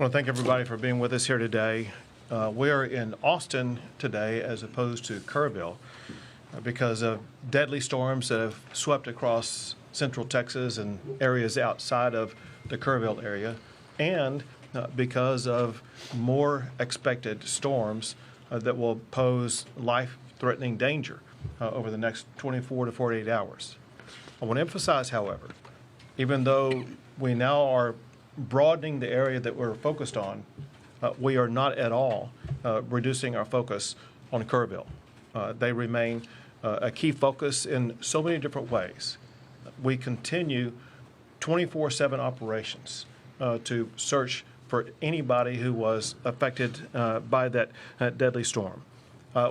I want to thank everybody for being with us here today. We are in Austin today as opposed to Kerrville because of deadly storms that have swept across central Texas and areas outside of the Kerrville area, and because of more expected storms that will pose life-threatening danger over the next 24 to 48 hours. I want to emphasize, however, even though we now are broadening the area that we're focused on, we are not at all reducing our focus on Kerrville. They remain a key focus in so many different ways. We continue 24/7 operations to search for anybody who was affected by that deadly storm.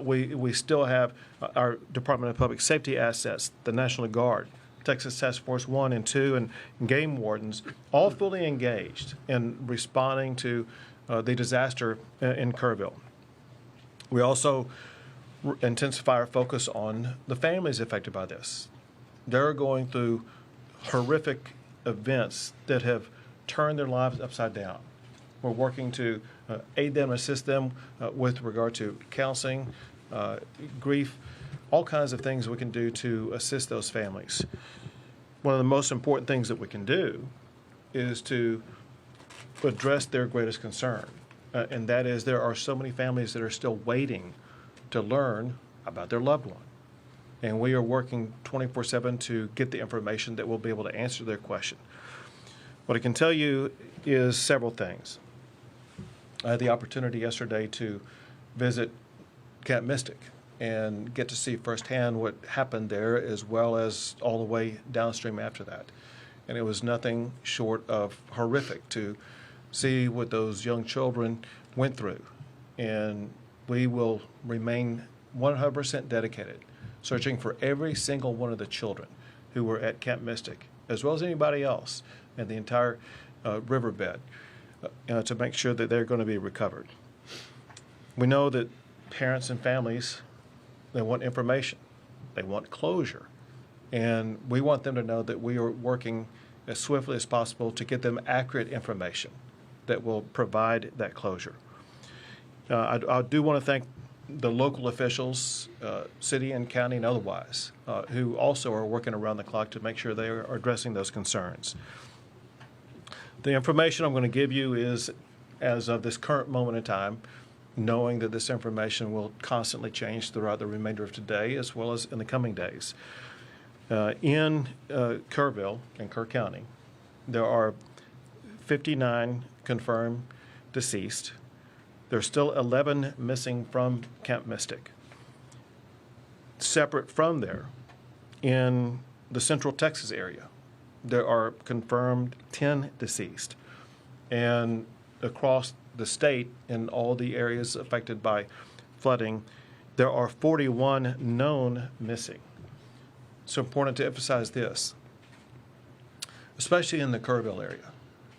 We still have our Department of Public Safety assets, the National Guard, Texas Task Force 1 and 2, and game wardens, all fully engaged in responding to the disaster in Kerrville. We also intensify our focus on the families affected by this. They're going through horrific events that have turned their lives upside down. We're working to aid them, assist them with regard to counseling, grief, all kinds of things we can do to assist those families. One of the most important things that we can do is to address their greatest concern, and that is there are so many families that are still waiting to learn about their loved one. And we are working 24/7 to get the information that will be able to answer their question. What I can tell you is several things. I had the opportunity yesterday to visit Camp Mystic and get to see firsthand what happened there, as well as all the way downstream after that. And it was nothing short of horrific to see what those young children went through. And we will remain 100% dedicated, searching for every single one of the children who were at Camp Mystic, as well as anybody else in the entire riverbed, to make sure that they're going to be recovered. We know that parents and families, they want information, they want closure, and we want them to know that we are working as swiftly as possible to get them accurate information that will provide that closure. I do want to thank the local officials, city and county and otherwise, who also are working around the clock to make sure they are addressing those concerns. The information I'm going to give you is as of this current moment in time, knowing that this information will constantly change throughout the remainder of today as well as in the coming days. In Kerrville and Kerr County, there are 59 confirmed deceased. There's still 11 missing from Camp Mystic. Separate from there, in the central Texas area, there are confirmed 10 deceased. And across the state, in all the areas affected by flooding, there are 41 known missing. It's important to emphasize this, especially in the Kerrville area.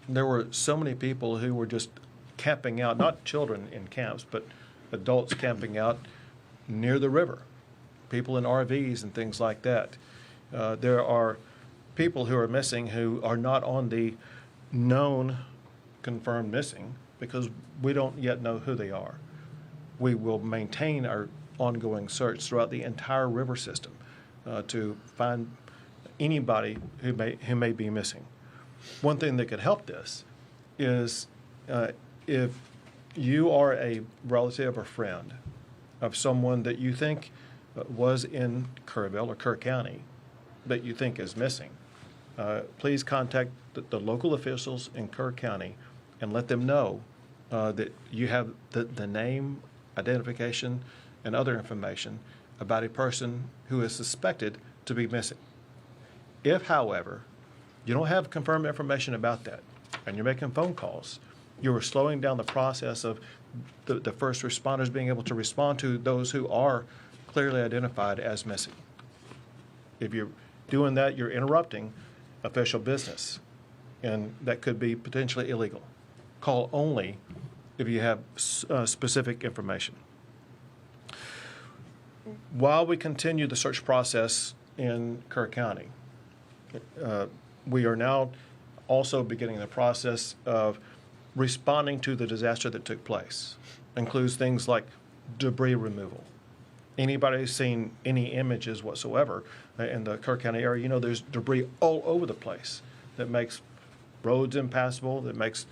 There were so many people who were just camping out, not children in camps, but adults camping out near the river, people in RVs and things like that. There are people who are missing who are not on the known confirmed missing because we don't yet know who they are. We will maintain our ongoing search throughout the entire river system to find anybody who may be missing. One thing that could help this is if you are a relative or friend of someone that you think was in Kerrville or Kerr County that you think is missing, please contact the local officials in Kerr County and let them know that you have the name, identification, and other information about a person who is suspected to be missing. If, however, you don't have confirmed information about that and you're making phone calls, you are slowing down the process of the first responders being able to respond to those who are clearly identified as missing. If you're doing that, you're interrupting official business, and that could be potentially illegal. Call only if you have specific information. While we continue the search process in Kerr County, we are now also beginning the process of responding to the disaster that took place. Includes things like debris removal. Anybody who's seen any images whatsoever in the Kerr County area, you know there's debris all over the place that makes roads impassable, that makes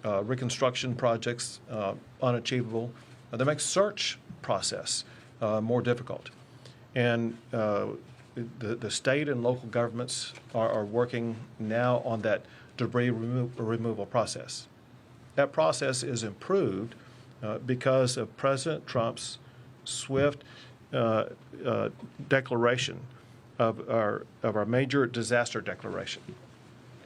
reconstruction projects unachievable, that makes search process more difficult. And the state and local governments are working now on that debris removal process. That process is improved because of President Trump's swift declaration of our major disaster declaration.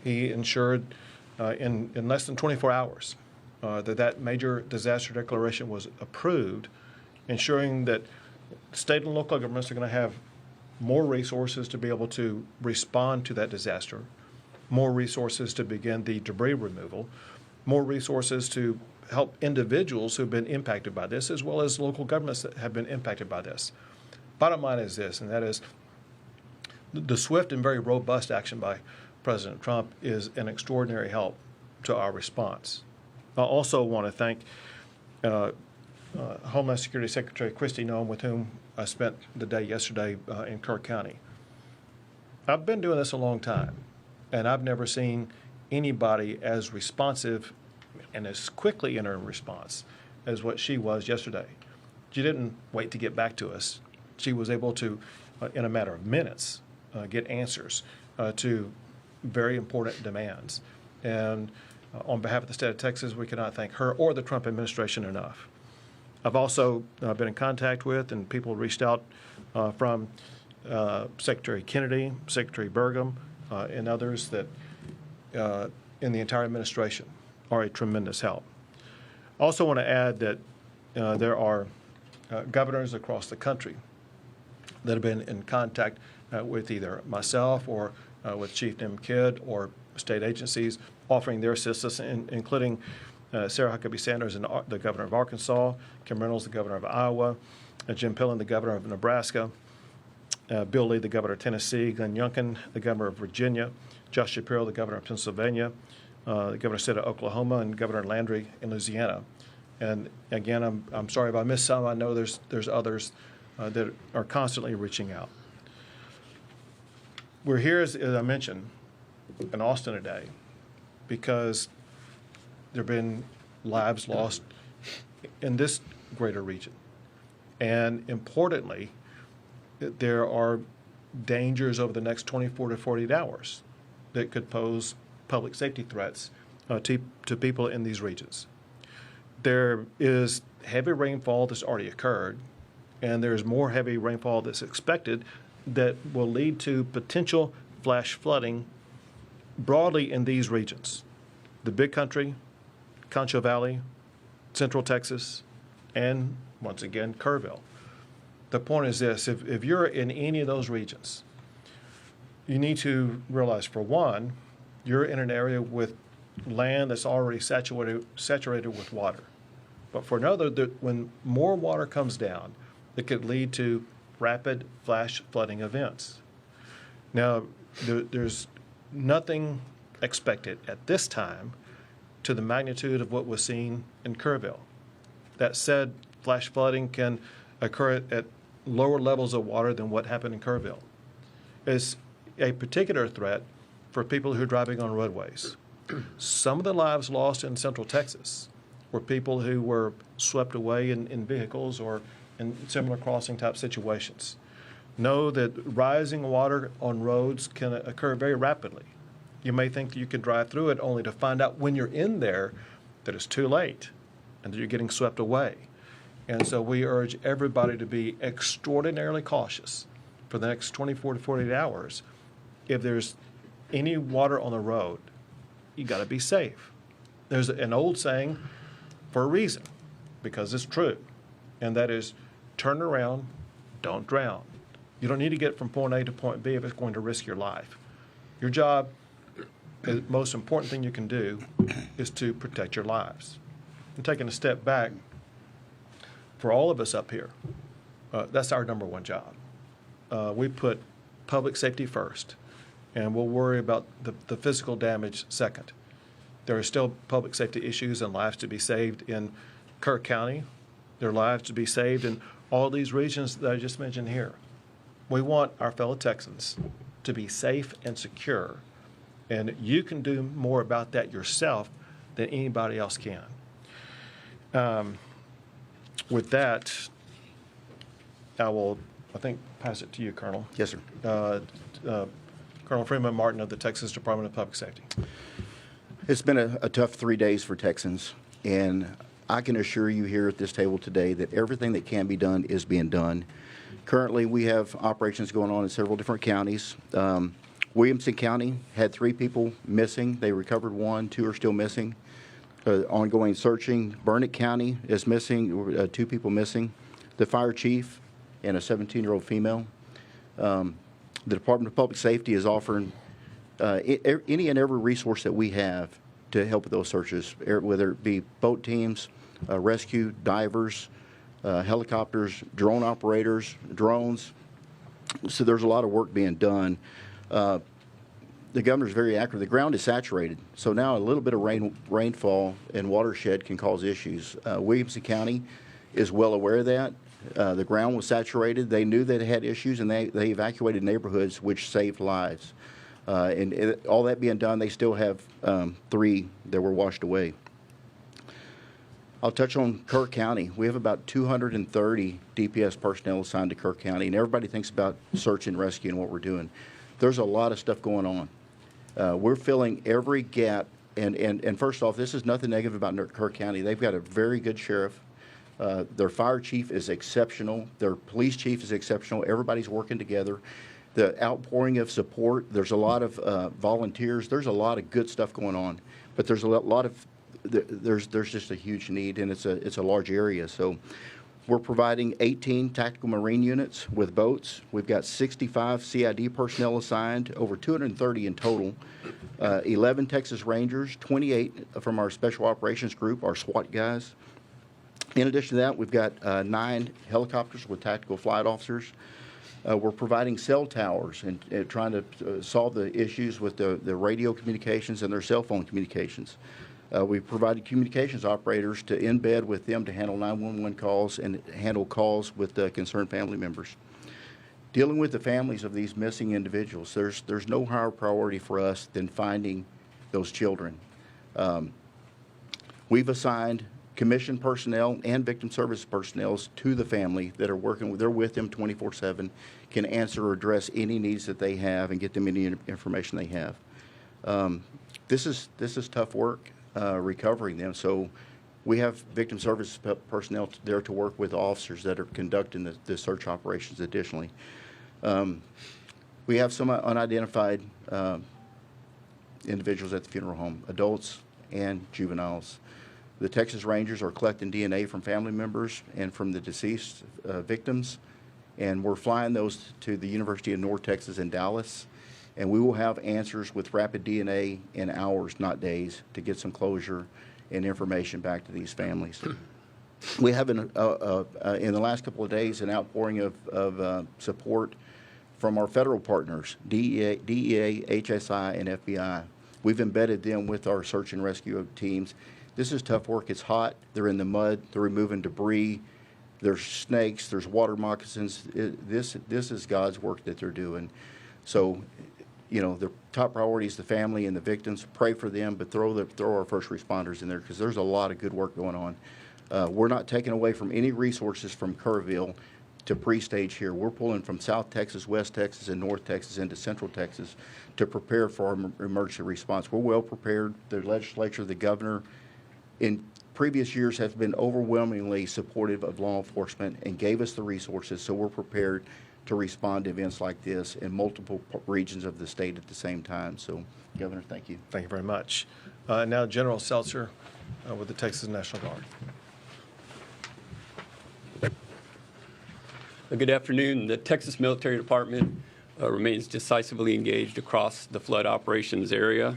He ensured in less than 24 hours that major disaster declaration was approved, ensuring that state and local governments are going to have more resources to be able to respond to that disaster, more resources to begin the debris removal, more resources to help individuals who've been impacted by this, as well as local governments that have been impacted by this. Bottom line is this, and that is the swift and very robust action by President Trump is an extraordinary help to our response. I also want to thank Homeland Security Secretary Kristi Noem, with whom I spent the day yesterday in Kerr County. I've been doing this a long time, and I've never seen anybody as responsive and as quickly in her response as what she was yesterday. She didn't wait to get back to us. She was able to, in a matter of minutes, get answers to very important demands. And on behalf of the state of Texas, we cannot thank her or the Trump administration enough. I've also been in contact with, and people reached out from Secretary Kennedy, Secretary Burgum, and others that in the entire administration are a tremendous help. I also want to add that there are governors across the country that have been in contact with either myself or with Chief Nim Kidd or state agencies offering their assistance, including Sarah Huckabee Sanders, the governor of Arkansas, Kim Reynolds, the governor of Iowa, Jim Pillen, the governor of Nebraska, Bill Lee, the governor of Tennessee, Glenn Youngkin, the governor of Virginia, Josh Shapiro, the governor of Pennsylvania, the governor of the state of Oklahoma, and Governor Landry in Louisiana. And again, I'm sorry if I missed some. I know there's others that are constantly reaching out. We're here, as I mentioned, in Austin today because there have been lives lost in this greater region. And importantly, there are dangers over the next 24 to 48 hours that could pose public safety threats to people in these regions. There is heavy rainfall that's already occurred, and there's more heavy rainfall that's expected that will lead to potential flash flooding broadly in these regions: the Big Country, Concho Valley, Central Texas, and once again, Kerrville. The point is this: if you're in any of those regions, you need to realize, for one, you're in an area with land that's already saturated with water. But for another, when more water comes down, it could lead to rapid flash flooding events. Now, there's nothing expected at this time to the magnitude of what was seen in Kerrville. That said, flash flooding can occur at lower levels of water than what happened in Kerrville. It's a particular threat for people who are driving on roadways. Some of the lives lost in Central Texas were people who were swept away in vehicles or in similar crossing type situations. Know that rising water on roads can occur very rapidly. You may think that you can drive through it, only to find out when you're in there that it's too late and that you're getting swept away. And so we urge everybody to be extraordinarily cautious for the next 24 to 48 hours. If there's any water on the road, you got to be safe. There's an old saying for a reason, because it's true, and that is, turn around, don't drown. You don't need to get from point A to point B if it's going to risk your life. Your job, the most important thing you can do, is to protect your lives. And taking a step back, for all of us up here, that's our number one job. We put public safety first, and we'll worry about the physical damage second. There are still public safety issues and lives to be saved in Kirk County. There are lives to be saved in all these regions that I just mentioned here. We want our fellow Texans to be safe and secure, and you can do more about that yourself than anybody else can. With that, I think, pass it to you, Colonel. Yes, sir. Colonel Freeman Martin of the Texas Department of Public Safety. It's been a tough 3 days for Texans, and I can assure you here at this table today that everything that can be done is being done. Currently, we have operations going on in several different counties. Williamson County had 3 people missing. They recovered 1, 2 are still missing. Ongoing searching. Burnett County is missing, 2 people missing. The fire chief and a 17-year-old female. The Department of Public Safety is offering any and every resource that we have to help with those searches, whether it be boat teams, rescue, divers, helicopters, drone operators, drones. So there's a lot of work being done. The governor's very accurate. The ground is saturated, so now a little bit of rainfall and watershed can cause issues. Williamson County is well aware of that. The ground was saturated. They knew that it had issues, and they evacuated neighborhoods, which saved lives. All that being done, they still have 3 that were washed away. I'll touch on Kirk County. We have about 230 DPS personnel assigned to Kirk County, and everybody thinks about search and rescue and what we're doing. There's a lot of stuff going on. We're filling every gap, and first off, this is nothing negative about Kirk County. They've got a very good sheriff. Their fire chief is exceptional. Their police chief is exceptional. Everybody's working together. The outpouring of support, there's a lot of volunteers. There's a lot of good stuff going on, but there's a lot of there's just a huge need, and it's a large area. So we're providing 18 tactical marine units with boats. We've got 65 CID personnel assigned, over 230 in total, 11 Texas Rangers, 28 from our Special Operations Group, our SWAT guys. In addition to that, we've got 9 helicopters with tactical flight officers. We're providing cell towers and trying to solve the issues with the radio communications and their cell phone communications. We provided communications operators to embed with them to handle 911 calls and handle calls with concerned family members. Dealing with the families of these missing individuals, there's no higher priority for us than finding those children. We've assigned commissioned personnel and victim service personnel to the family that are working. They're with them 24/7, can answer or address any needs that they have and get them any information they have. This is tough work. Recovering them. So we have victim service personnel there to work with officers that are conducting the search operations additionally. We have some unidentified individuals at the funeral home, adults and juveniles. The Texas Rangers are collecting DNA from family members and from the deceased victims, and we're flying those to the University of North Texas in Dallas. And we will have answers with rapid DNA in hours, not days, to get some closure and information back to these families. We have, in the last couple of days, an outpouring of support from our federal partners, DEA, HSI, and FBI. We've embedded them with our search and rescue teams. This is tough work. It's hot. They're in the mud. They're removing debris. There's snakes. There's water moccasins. This is God's work that they're doing. So, you know, the top priority is the family and the victims. Pray for them, but throw our first responders in there because there's a lot of good work going on. We're not taking away from any resources from Kerrville to pre-stage here. We're pulling from South Texas, West Texas, and North Texas into Central Texas to prepare for our emergency response. We're well prepared. The legislature, the governor, in previous years have been overwhelmingly supportive of law enforcement and gave us the resources, so we're prepared to respond to events like this in multiple regions of the state at the same time. So, Governor, thank you. Thank you very much. Now, General Seltzer with the Texas National Guard. Good afternoon. The Texas Military Department remains decisively engaged across the flood operations area.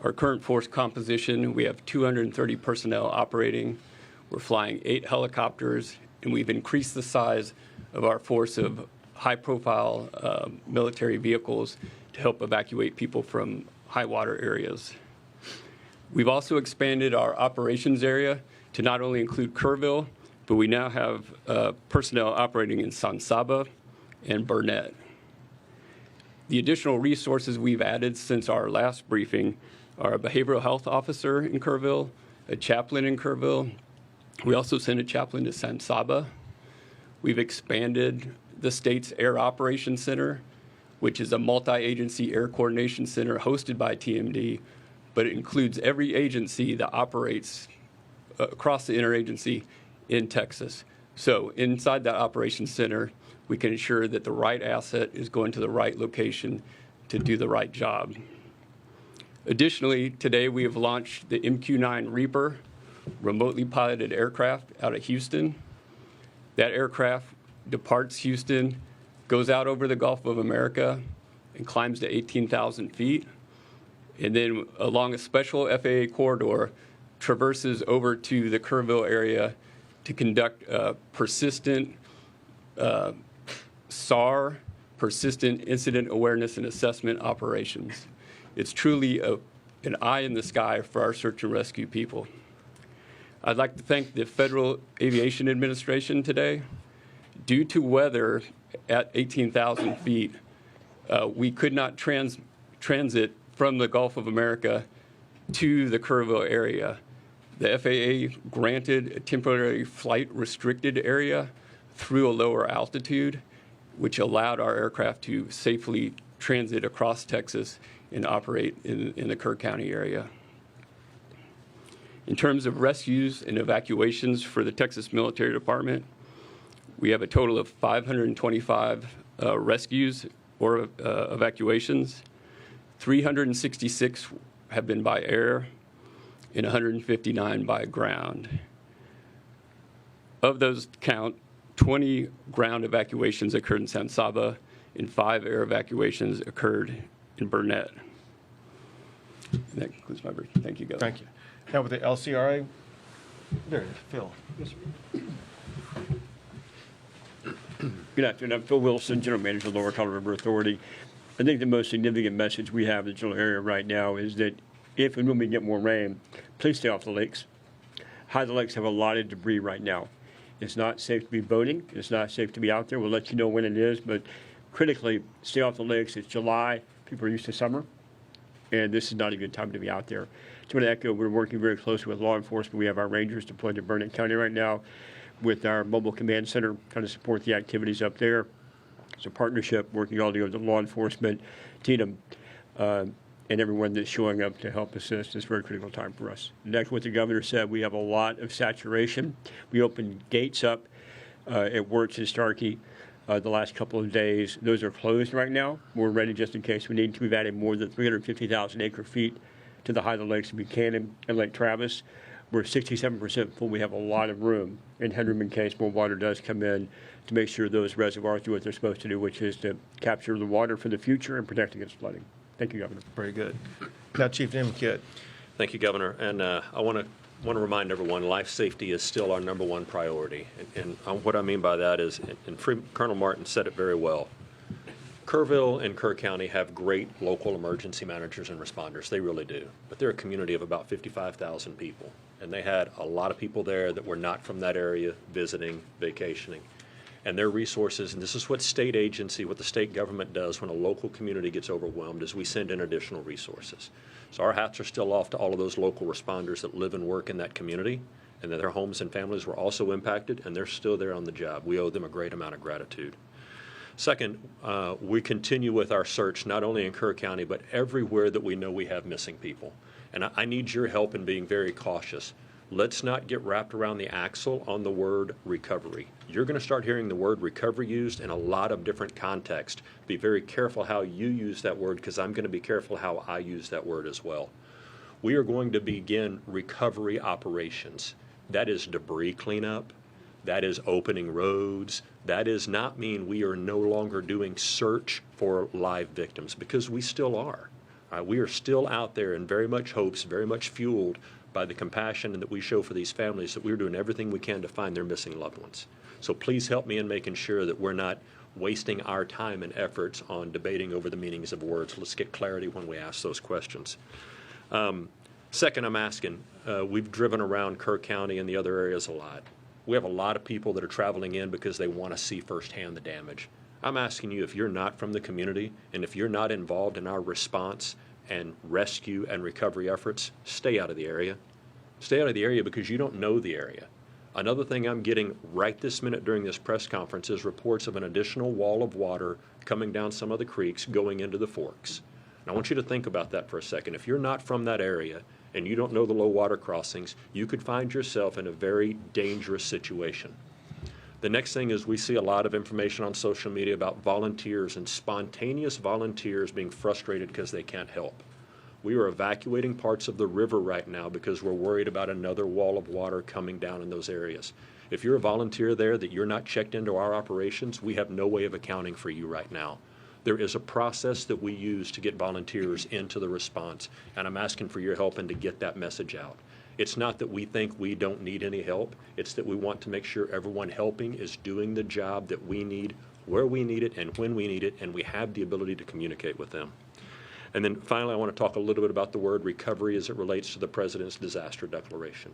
Our current force composition, we have 230 personnel operating. We're flying 8 helicopters, and we've increased the size of our force of high-profile military vehicles to help evacuate people from high water areas. We've also expanded our operations area to not only include Kerrville, but we now have personnel operating in San Saba and Burnett. The additional resources we've added since our last briefing are a behavioral health officer in Kerrville, a chaplain in Kerrville. We also sent a chaplain to San Saba. We've expanded the state's Air Operations Center, which is a multi-agency air coordination center hosted by TMD, but it includes every agency that operates across the interagency in Texas. So inside that operations center, we can ensure that the right asset is going to the right location to do the right job. Additionally, today we have launched the MQ-9 Reaper remotely piloted aircraft out of Houston. That aircraft departs Houston, goes out over the Gulf of America, and climbs to 18,000 feet, and then along a special FAA corridor, traverses over to the Kerrville area to conduct persistent SAR, persistent incident awareness and assessment operations. It's truly an eye in the sky for our search and rescue people. I'd like to thank the Federal Aviation Administration today. Due to weather at 18,000 feet, we could not transit from the Gulf of America to the Kerrville area. The FAA granted a temporary flight restricted area through a lower altitude, which allowed our aircraft to safely transit across Texas and operate in the Kerr County area. In terms of rescues and evacuations for the Texas Military Department, we have a total of 525 rescues or evacuations. 366 have been by air and 159 by ground. Of those count, 20 ground evacuations occurred in San Saba and 5 air evacuations occurred in Burnett. And that concludes my brief. Thank you, Governor. Thank you. Now with the LCRA, there it is, Phil. Good afternoon. I'm Phil Wilson, General Manager of the Lower Colorado River Authority. I think the most significant message we have in the general area right now is that if and when we get more rain, please stay off the lakes. High the lakes have a lot of debris right now. It's not safe to be boating. It's not safe to be out there. We'll let you know when it is, but critically, stay off the lakes. It's July. People are used to summer, and this is not a good time to be out there. To echo, we're working very closely with law enforcement. We have our rangers deployed to Burnett County right now with our mobile command center, trying to support the activities up there. It's a partnership working all together with law enforcement, TNM, and everyone that's showing up to help assist. It's a very critical time for us. Next, what the governor said, we have a lot of saturation. We opened gates up at Wirtz and Starkey the last couple of days. Those are closed right now. We're ready just in case we need to. We've added more than 350,000 acre feet to the Highland Lakes of Buchanan and Lake Travis. We're 67% full. We have a lot of room and headroom in case more water does come in to make sure those reservoirs do what they're supposed to do, which is to capture the water for the future and protect against flooding. Thank you, Governor. Very good. Now, Chief Nimkit. Thank you, Governor. And I want to remind everyone, life safety is still our #1 priority. And what I mean by that is, and Colonel Martin said it very well, Kerrville and Kerr County have great local emergency managers and responders. They really do. But they're a community of about 55,000 people. And they had a lot of people there that were not from that area visiting, vacationing. And their resources, and this is what state agency, what the state government does when a local community gets overwhelmed, is we send in additional resources. So our hats are still off to all of those local responders that live and work in that community, and that their homes and families were also impacted, and they're still there on the job. We owe them a great amount of gratitude. Second, we continue with our search, not only in Kerr County, but everywhere that we know we have missing people. And I need your help in being very cautious. Let's not get wrapped around the axle on the word recovery. You're going to start hearing the word recovery used in a lot of different contexts. Be very careful how you use that word, because I'm going to be careful how I use that word as well. We are going to begin recovery operations. That is debris cleanup. That is opening roads. That does not mean we are no longer doing search for live victims, because we still are. We are still out there in very much hopes, very much fueled by the compassion that we show for these families, that we're doing everything we can to find their missing loved ones. So please help me in making sure that we're not wasting our time and efforts on debating over the meanings of words. Let's get clarity when we ask those questions. Second, I'm asking, we've driven around Kerr County and the other areas a lot. We have a lot of people that are traveling in because they want to see firsthand the damage. I'm asking you, if you're not from the community and if you're not involved in our response and rescue and recovery efforts, stay out of the area. Stay out of the area because you don't know the area. Another thing I'm getting right this minute during this press conference is reports of an additional wall of water coming down some of the creeks going into the forks. And I want you to think about that for a second. If you're not from that area and you don't know the low water crossings, you could find yourself in a very dangerous situation. The next thing is we see a lot of information on social media about volunteers and spontaneous volunteers being frustrated because they can't help. We are evacuating parts of the river right now because we're worried about another wall of water coming down in those areas. If you're a volunteer there that you're not checked into our operations, we have no way of accounting for you right now. There is a process that we use to get volunteers into the response, and I'm asking for your help and to get that message out. It's not that we think we don't need any help. It's that we want to make sure everyone helping is doing the job that we need, where we need it, and when we need it, and we have the ability to communicate with them. And then finally, I want to talk a little bit about the word recovery as it relates to the President's disaster declaration.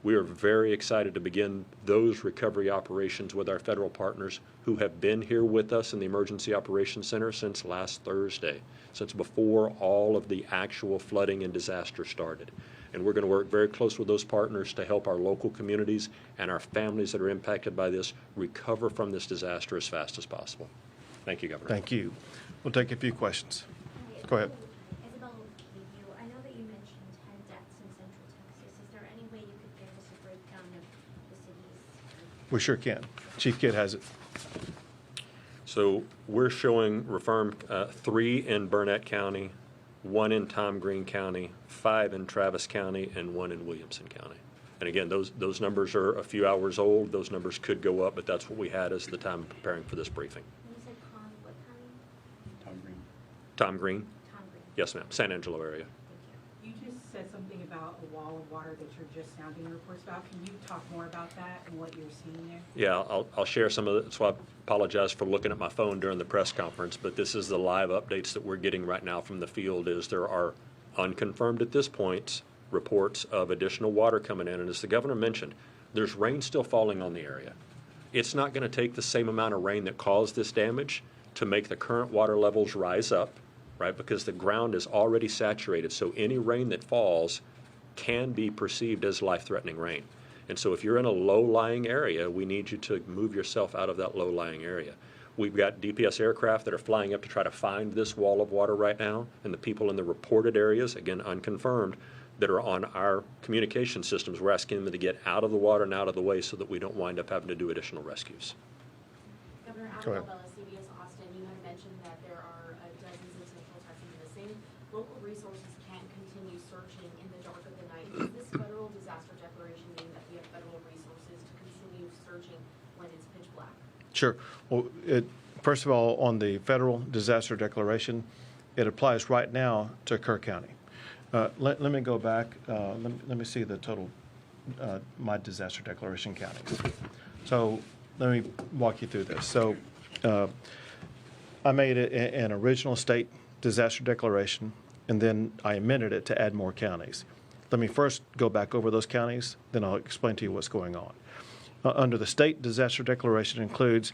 We are very excited to begin those recovery operations with our federal partners who have been here with us in the Emergency Operations Center since last Thursday, since before all of the actual flooding and disaster started. And we're going to work very close with those partners to help our local communities and our families that are impacted by this recover from this disaster as fast as possible. Thank you, Governor. Thank you. We'll take a few questions. Go ahead. Isabel, I know that you mentioned 10 deaths in Central Texas. Is there any way you could give us a breakdown of the cities? We sure can. Chief Kidd has it. So we're showing, 3 in Burnett County, 1 in Tom Green County, 5 in Travis County, and 1 in Williamson County. And again, those numbers are a few hours old. Those numbers could go up, but that's what we had as the time preparing for this briefing. And you said what county? Tom Green. Tom Green? Tom Green. Yes, ma'am. San Angelo area. Thank You just said something about a wall of water that you're just now getting reports about. Can you talk more about that and what you're seeing there? Yeah, I'll share some of it. So I apologize for looking at my phone during the press conference, but this is the live updates that we're getting right now from the field. Is there are unconfirmed at this point reports of additional water coming in. And as the governor mentioned, there's rain still falling on the area. It's not going to take the same amount of rain that caused this damage to make the current water levels rise up, right? Because the ground is already saturated. So any rain that falls can be perceived as life-threatening rain. And so if you're in a low-lying area, we need you to move yourself out of that low-lying area. We've got DPS aircraft that are flying up to try to find this wall of water right now, and the people in the reported areas, again, unconfirmed, that are on our communication systems, we're asking them to get out of the water and out of the way so that we don't wind up having to do additional rescues. Governor Go ahead. Alabella, CBS Austin, you had mentioned that there are dozens of Central Texans missing. Local resources can't continue searching in the dark of the night. Does this federal disaster declaration mean that we have federal resources to continue searching when it's pitch black? Sure. Well, first of all, on the federal disaster declaration, it applies right now to Kerr County. Let me go back. Let me see the total, my disaster declaration counties. So let me walk you through this. So I made an original state disaster declaration, and then I amended it to add more counties. Let me first go back over those counties, then I'll explain to you what's going on. Under the state disaster declaration includes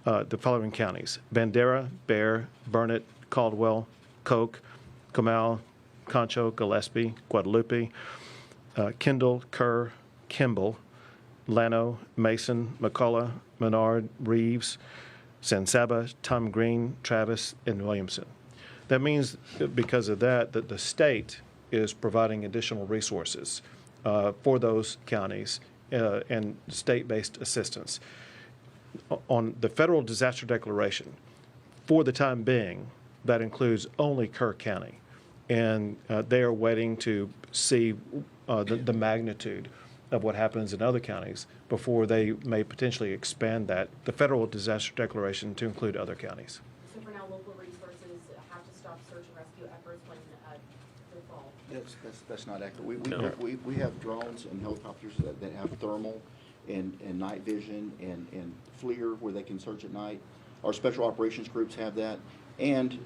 the following counties: Bandera, Bear, Burnett, Caldwell, Koch, Comal, Concho, Gillespie, Guadalupe, Kendall, Kerr, Kimball, Llano, Mason, McCullough, Menard, Reeves, San Saba, Tom Green, Travis, and Williamson. That means that because of that the state is providing additional resources for those counties and state-based assistance. On the federal disaster declaration, for the time being, that includes only Kerr County. And they are waiting to see the magnitude of what happens in other counties before they may potentially expand the federal disaster declaration to include other counties. So for now, local resources have to stop search and rescue efforts when they fall. That's not accurate. We have drones and helicopters that have thermal and night vision and FLIR where they can search at night. Our special operations groups have that. And,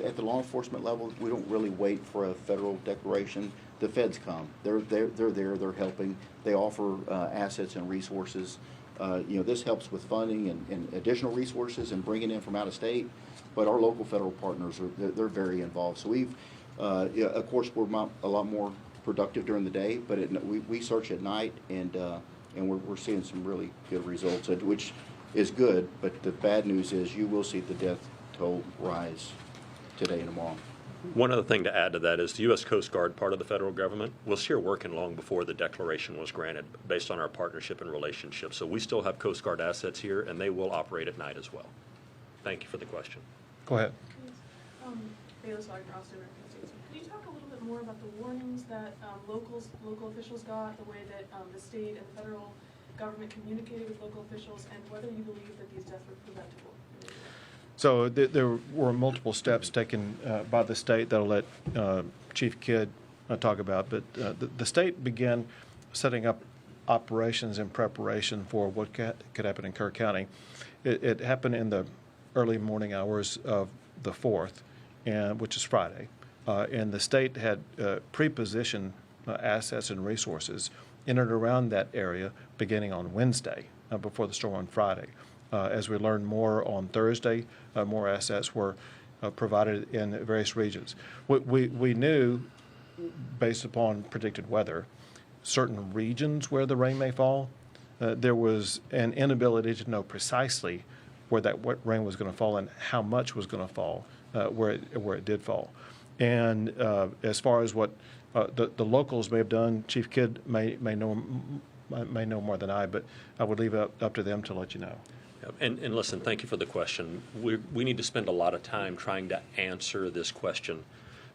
at the law enforcement level, we don't really wait for a federal declaration. the feds come. They're there, they're helping. They offer assets and resources. This helps with funding and additional resources and bringing in from out of state. But our local federal partners they're very involved. So we've, of course, we're a lot more productive during the day, but we search at night, and we're seeing some really good results, which is good. But the bad news is you will see the death toll rise today and tomorrow. One other thing to add to that is the U.S. Coast Guard, part of the federal government, was here working long before the declaration was granted based on our partnership and relationship. So we still have Coast Guard assets here, and they will operate at night as well. Thank you for the question. Go ahead. Bayless Wagner, Austin, American States. Could you talk a little bit more about the warnings that local officials got, the way that the state and federal government communicated with local officials, and whether you believe that these deaths were preventable? So there were multiple steps taken by the state that I'll let Chief Kidd talk about, but the state began setting up operations in preparation for what could happen in Kerr County. It happened in the early morning hours of the 4th, which is Friday, and the state had pre-positioned assets and resources in and around that area beginning on Wednesday before the storm on Friday. As we learned more on Thursday, more assets were provided in various regions. We knew, based upon predicted weather, certain regions where the rain may fall. There was an inability to know precisely where that rain was going to fall and how much was going to fall where it did fall. And as far as what the locals may have done, Chief Kidd may know more than I, but I would leave it up to them to let you know. And listen, thank you for the question. We need to spend a lot of time trying to answer this question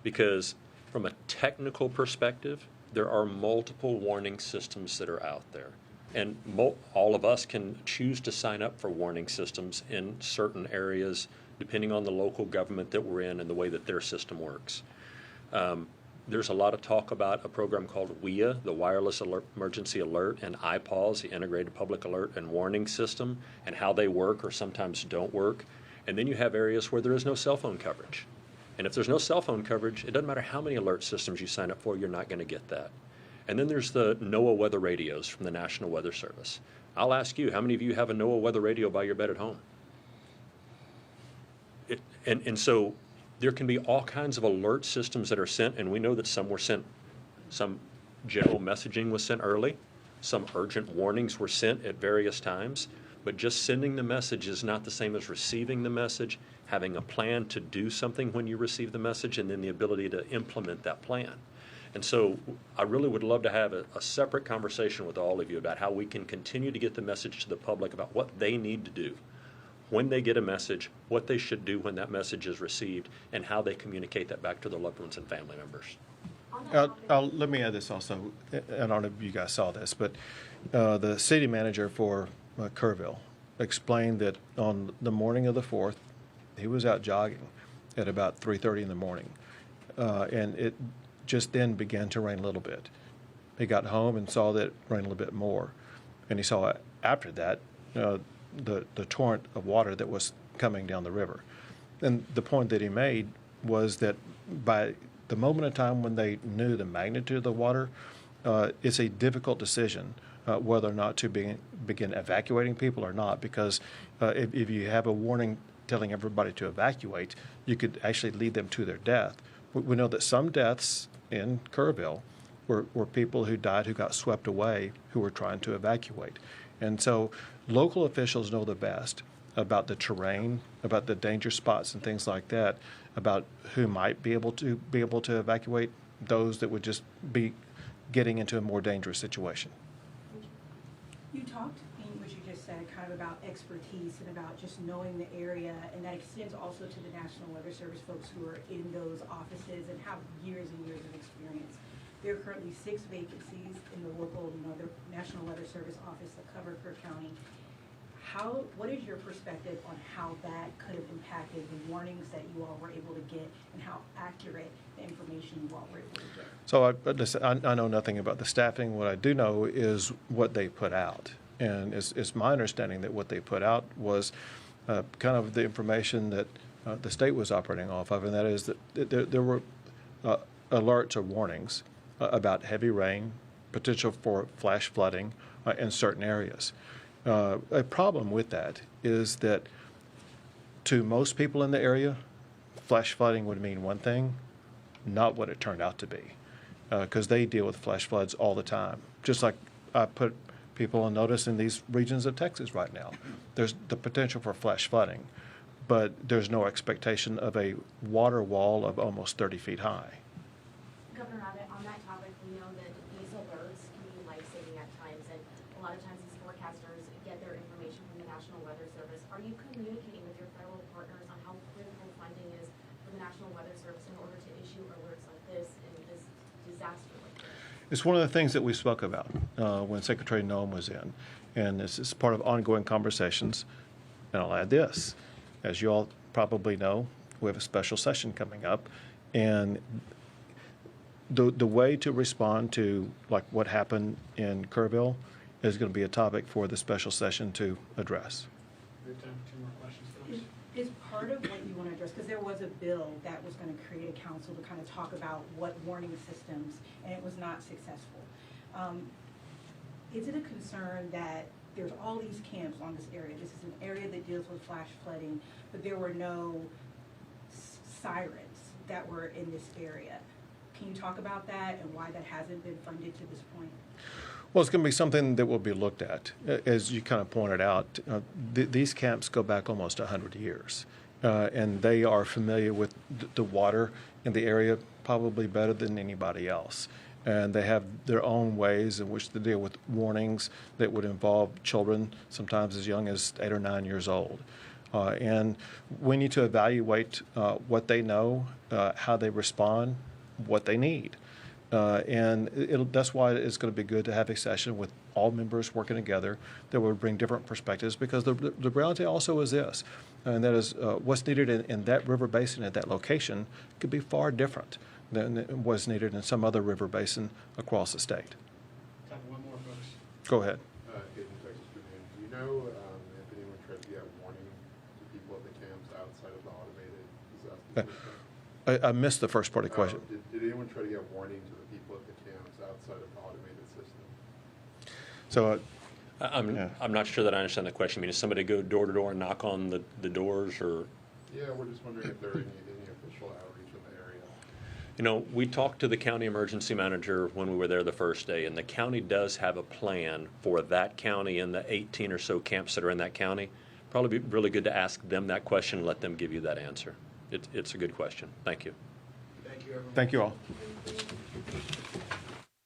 because from a technical perspective, there are multiple warning systems that are out there. And all of us can choose to sign up for warning systems in certain areas depending on the local government that we're in and the way that their system works. There's a lot of talk about a program called WIA, the Wireless Emergency Alert, and IPAWS, the Integrated Public Alert and Warning System, and how they work or sometimes don't work. And then you have areas where there is no cell phone coverage. And if there's no cell phone coverage, it doesn't matter how many alert systems you sign up for, you're not going to get that. And then there's the NOAA weather radios from the National Weather Service. I'll ask you, how many of you have a NOAA weather radio by your bed at home? And so there can be all kinds of alert systems that are sent, and we know that some were sent, some general messaging was sent early, some urgent warnings were sent at various times, but just sending the message is not the same as receiving the message, having a plan to do something when you receive the message, and then the ability to implement that plan. And so I really would love to have a separate conversation with all of you about how we can continue to get the message to the public about what they need to do when they get a message, what they should do when that message is received, and how they communicate that back to their loved ones and family members. Let me add this also, and I don't know if you guys saw this, but the city manager for Kerrville explained that on the morning of the 4th, he was out jogging at about 3:30 in the morning, and it just then began to rain a little bit. He got home and saw that it rained a little bit more, and he saw after that the torrent of water that was coming down the river. And the point that he made was that by the moment in time when they knew the magnitude of the water, it's a difficult decision whether or not to begin evacuating people or not, because if you have a warning telling everybody to evacuate, you could actually lead them to their death. We know that some deaths in Kerrville were people who died who got swept away who were trying to evacuate. And so local officials know the best about the terrain, about the danger spots and things like that, about who might be able to evacuate, those that would just be getting into a more dangerous situation. You talked in what you just said kind of about expertise and about just knowing the area, and that extends also to the National Weather Service folks who are in those offices and have years and years of experience. There are currently 6 vacancies in the local, the National Weather Service office that cover Kerr County. What is your perspective on how that could have impacted the warnings that you all were able to get and how accurate the information you all were able to get? So I know nothing about the staffing. What I do know is what they put out. And it's my understanding that what they put out was kind of the information that the state was operating off of, and that is that there were alerts or warnings about heavy rain, potential for flash flooding in certain areas. A problem with that is that to most people in the area, flash flooding would mean one thing, not what it turned out to be, because they deal with flash floods all the time. Just like I put people on notice in these regions of Texas right now. There's the potential for flash flooding, but there's no expectation of a water wall of almost 30 feet high. Governor Abbott, on that topic, we know that these alerts can be life-saving at times, and a lot of times these forecasters get their information from the National Weather Service. Are you communicating with your federal partners on how critical funding is for the National Weather Service in order to issue alerts like this in this disaster like this? It's one of the things that we spoke about when Secretary Noem was in, and this is part of ongoing conversations. And I'll add this. As you all probably know, we have a special session coming up, and the way to respond to like what happened in Kerrville is going to be a topic for the special session to address. We have time for 2 more questions, folks. Is part of what you want to address, because there was a bill that was going to create a council to kind of talk about what warning systems, and it was not successful. Is it a concern that there's all these camps on this area? This is an area that deals with flash flooding, but there were no sirens that were in this area. Can you talk about that and why that hasn't been funded to this point? Well, it's going to be something that will be looked at. As you kind of pointed out, these camps go back almost 100 years, and they are familiar with the water in the area probably better than anybody else. And they have their own ways in which to deal with warnings that would involve children, sometimes as young as 8 or 9 years old. And we need to evaluate what they know, how they respond, what they need. And that's why it's going to be good to have a session with all members working together that would bring different perspectives, because the reality also is this, and that is what's needed in that river basin at that location could be far different than what's needed in some other river basin across the state. Time for 1 more, folks. Go ahead. In Texas, do you know if anyone tried to get warning to people at the camps outside of the automated disaster system? I missed the first part of the question. Did anyone try to get warning to the people at the camps outside of the automated system? So I'm not sure that I understand the question. I mean, does somebody go door to door and knock on the doors, or? Yeah, we're just wondering if there are any official outreach in the area. You know, we talked to the county emergency manager when we were there the first day, and the county does have a plan for that county and the 18 or so camps that are in that county. Probably be really good to ask them that question and let them give you that answer. It's a good question. Thank you. Thank you, everyone. thank you all. Thank you.